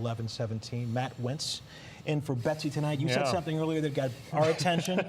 11-17. Matt Wentz in for Betsy tonight. You said Yeah. something earlier that got our attention.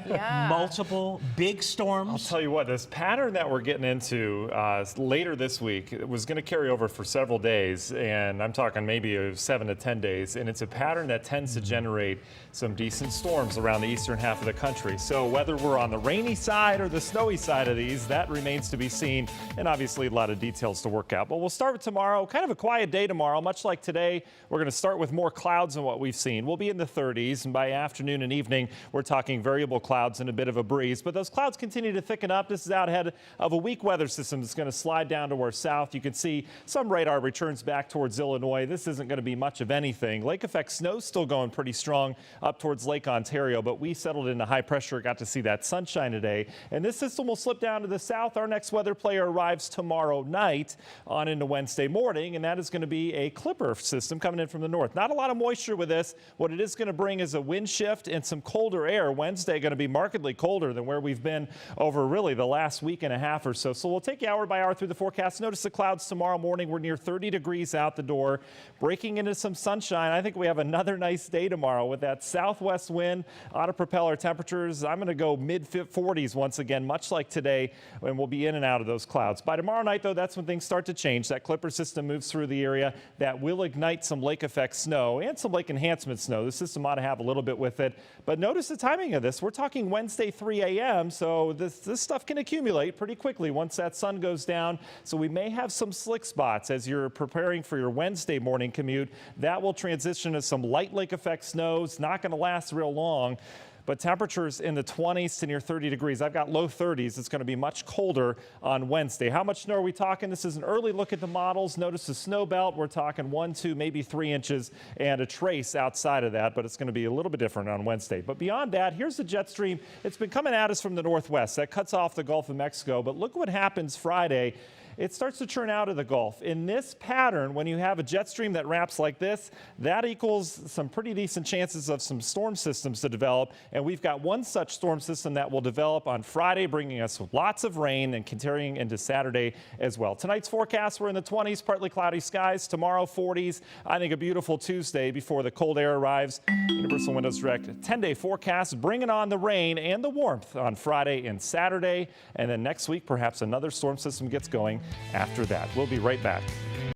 Multiple big storms. I'll tell you what, this pattern that we're getting into later this week was going to carry over for several days, and I'm talking maybe 7 to 10 days, and it's a pattern that tends to generate some decent storms around the eastern half of the country. So whether we're on the rainy side or the snowy side of these, that remains to be seen, and obviously a lot of details to work out. But we'll start with tomorrow, kind of a quiet day tomorrow, much like today. We're going to start with more clouds than what we've seen. We'll be in the 30s, and by afternoon and evening, we're talking variable clouds and a bit of a breeze. But those clouds continue to thicken up. This is out ahead of a weak weather system that's going to slide down to our south. You can see some radar returns back towards Illinois. This isn't going to be much of anything. Lake effect snow still going pretty strong up towards Lake Ontario, but we settled into high pressure, got to see that sunshine today. And this system will slip down to the south. Our next weather player arrives tomorrow night on into Wednesday morning, and that is going to be a clipper system coming in from the north. Not a lot of moisture with this. What it is going to bring is a wind shift and some colder air. Wednesday going to be markedly colder than where we've been over really the last week and a half or so. So we'll take you hour by hour through the forecast. Notice the clouds tomorrow morning. We're near 30 degrees out the door, breaking into some sunshine. I think we have another nice day tomorrow with that southwest wind. Ought to propel our temperatures. I'm going to go mid-40s once again, much like today, and we'll be in and out of those clouds. By tomorrow night, though, that's when things start to change. That clipper system moves through the area. That will ignite some lake effect snow and some lake enhancement snow. The system ought to have a little bit with it. But notice the timing of this. We're talking Wednesday 3 a.m., so this stuff can accumulate pretty quickly once that sun goes down. So we may have some slick spots as you're preparing for your Wednesday morning commute. That will transition to some light lake effect snow. It's not going to last real long. But temperatures in the 20s to near 30 degrees. I've got low 30s. It's going to be much colder on Wednesday. How much snow are we talking? This is an early look at the models. Notice the snow belt. We're talking 1, 2, maybe 3 inches and a trace outside of that, but it's going to be a little bit different on Wednesday. But beyond that, here's the jet stream. It's been coming at us from the northwest. That cuts off the Gulf of Mexico. But look what happens Friday. It starts to churn out of the Gulf. In this pattern, when you have a jet stream that wraps like this, that equals some pretty decent chances of some storm systems to develop. And we've got one such storm system that will develop on Friday, bringing us lots of rain and continuing into Saturday as well. Tonight's forecast, we're in the 20s, partly cloudy skies. Tomorrow, 40s. I think a beautiful Tuesday before the cold air arrives. Universal Windows Direct 10-day forecast, bringing on the rain and the warmth on Friday and Saturday. And then next week, perhaps another storm system gets going after that. We'll be right back.